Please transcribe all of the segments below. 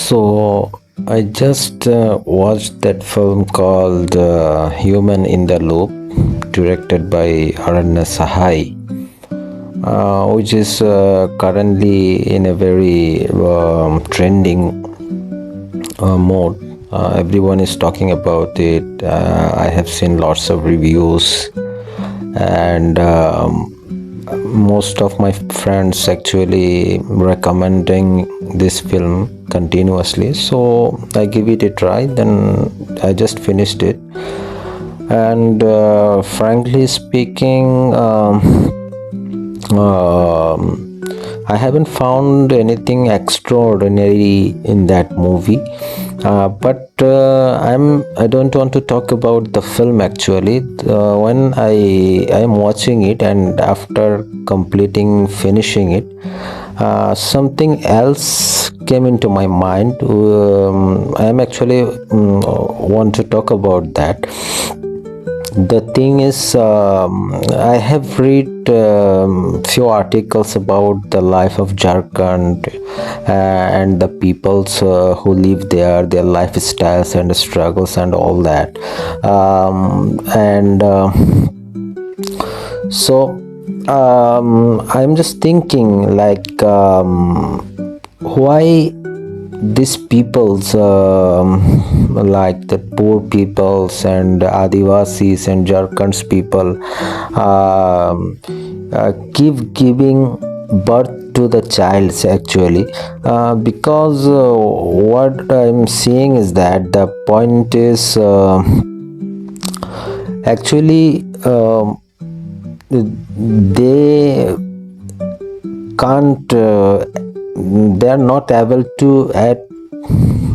So I just watched that film called Human in the Loop, directed by Sahay, which is currently in a very trending mode. Everyone is talking about it. I have seen lots of reviews, and most of my friends actually recommending this film continuously, so I give it a try. Then I just finished it, and frankly speaking, I haven't found anything extraordinary in that movie. But I don't want to talk about the film actually. When I am watching it, and after finishing it, something else came into my mind. I am actually want to talk about that. The thing is, I have read few articles about the life of Jharkhand and the peoples who live there, their lifestyles and struggles and all that. And so I'm just thinking, like, why these peoples, like the poor peoples and Adivasis and Jharkhand's people, keep giving birth to the childs actually, because what I'm seeing is that the point is, actually, they can't they are not able to add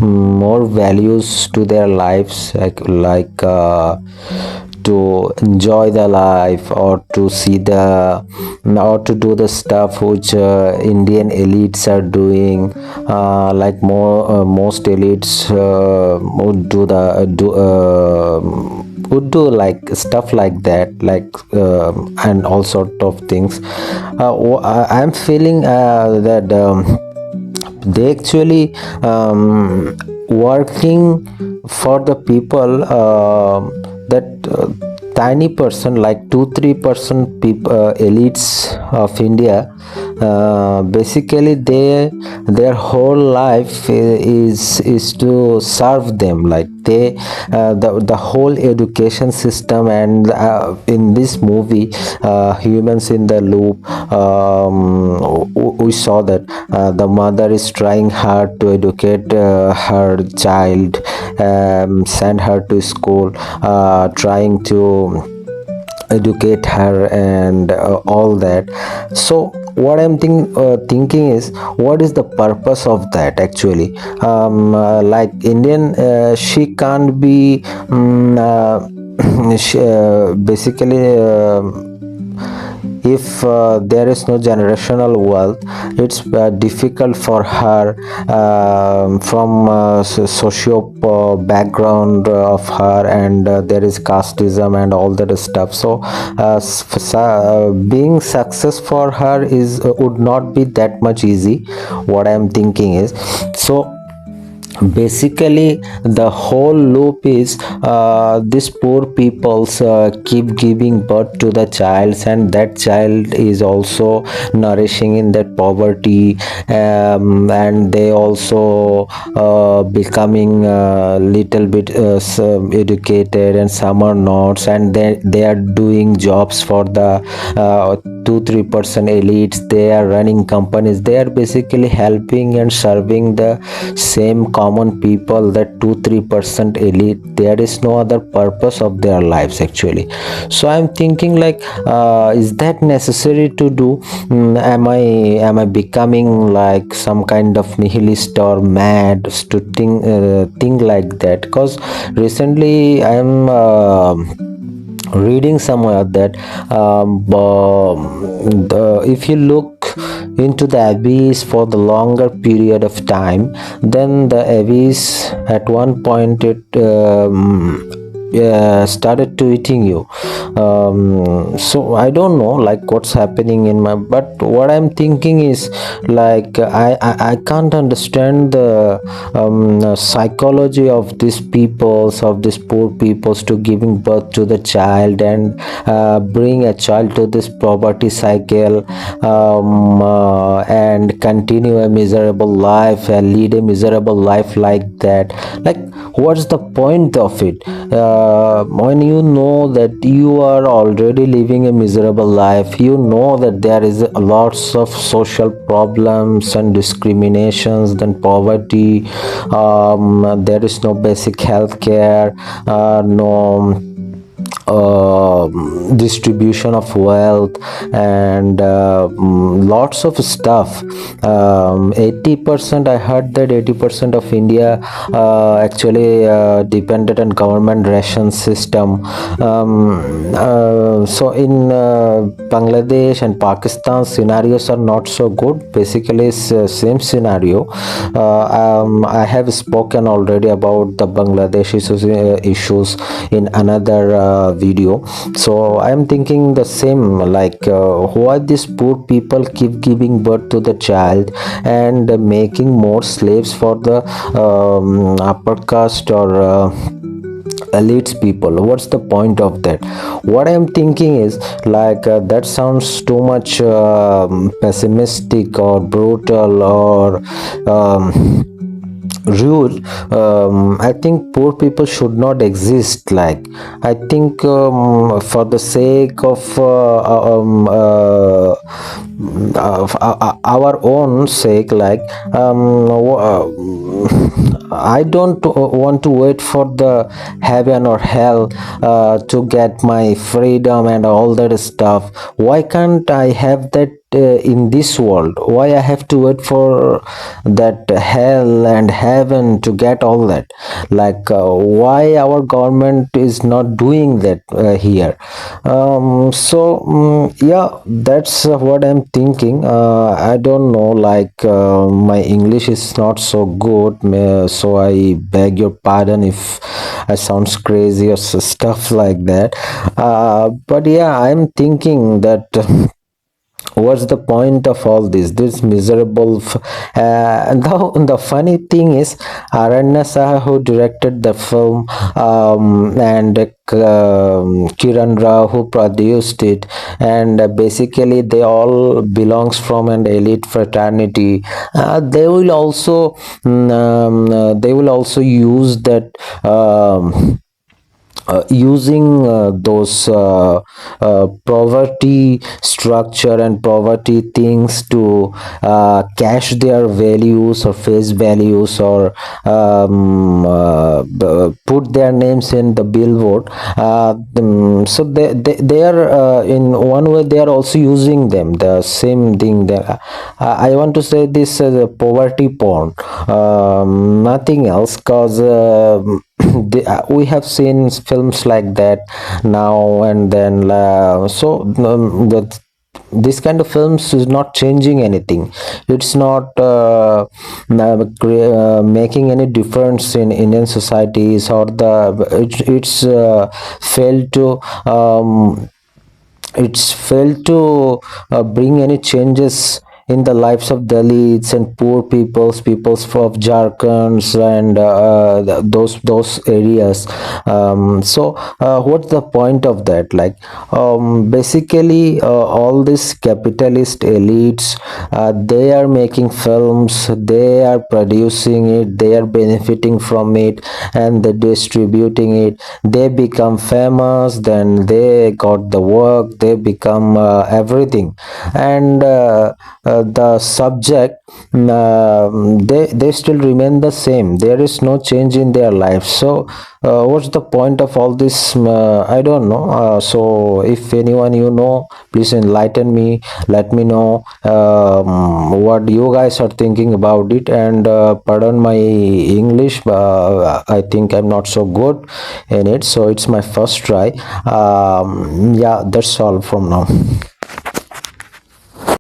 more values to their lives, like to enjoy the life, or to see the, or to do the stuff which Indian elites are doing, like most elites would do like stuff like that, like and all sort of things. I'm feeling that they actually working for the people, that tiny person, like 2-3% people, elites of India. Basically their whole life is to serve them, like they the whole education system. And in this movie, Humans in the Loop, we saw that the mother is trying hard to educate her child, send her to school, trying to educate her and all that. So what I'm thinking is, what is the purpose of that actually? Like Indian, she can't be basically, if there is no generational wealth, it's difficult for her, from socio background of her, and there is casteism and all that stuff. So being success for her is would not be that much easy, what I'm thinking is. So basically the whole loop is, these poor peoples keep giving birth to the child, and that child is also nourishing in that poverty, and they also becoming a little bit educated, and some are not, and they are doing jobs for the 2-3% elites. They are running companies, they are basically helping and serving the same common people, that 2-3% elite. There is no other purpose of their lives actually. So I'm thinking, like, is that necessary to do? Am I becoming like some kind of nihilist or mad to think like that? Because recently I'm reading somewhere that, if you look into the abyss for the longer period of time, then the abyss at one point, it started to eating you. So I don't know like what's happening in my, but what I'm thinking is like I can't understand the psychology of these peoples, of these poor peoples, to giving birth to the child and bring a child to this poverty cycle, and continue a miserable life and lead a miserable life like that. Like, what's the point of it when you know that you are already living a miserable life? You know that there is lots of social problems and discriminations, then poverty, there is no basic health care, no distribution of wealth, and lots of stuff. 80%, I heard that 80% of India actually depended on government ration system. So in Bangladesh and Pakistan, scenarios are not so good. Basically it's same scenario. I have spoken already about the Bangladesh issues in another video. So I am thinking the same, like why these poor people keep giving birth to the child and making more slaves for the upper caste or elites people. What's the point of that? What I'm thinking is like that sounds too much pessimistic or brutal or rude. I think poor people should not exist. Like, I think for the sake of our own sake, like I don't want to wait for the heaven or hell to get my freedom and all that stuff. Why can't I have that in this world? Why I have to wait for that hell and heaven to get all that? Like why our government is not doing that here? Yeah, that's what I'm thinking. I don't know, like my English is not so good, so I beg your pardon if I sounds crazy or stuff like that. But yeah, I'm thinking that what's the point of all this miserable and the funny thing is, Aranya Saha, who directed the film, and Kiran Rao, who produced it, and basically they all belongs from an elite fraternity. They will also use that using those poverty structure and poverty things to cash their values or face values, or put their names in the billboard. So they are in one way they are also using them, the same thing that I want to say this as a poverty porn, nothing else, cause we have seen films like that now and then. This kind of films is not changing anything. It's not making any difference in Indian societies, or it's failed to bring any changes in the lives of Dalits and poor peoples of Jharkhand and those areas. What's the point of that? Like, basically, all these capitalist elites, they are making films, they are producing it, they are benefiting from it, and they're distributing it. They become famous, then they got the work, they become everything, and the subject, they still remain the same. There is no change in their life. So what's the point of all this? I don't know. So if anyone you know, please enlighten me, let me know what you guys are thinking about it. And pardon my English, I think I'm not so good in it, so it's my first try. Yeah, that's all from now.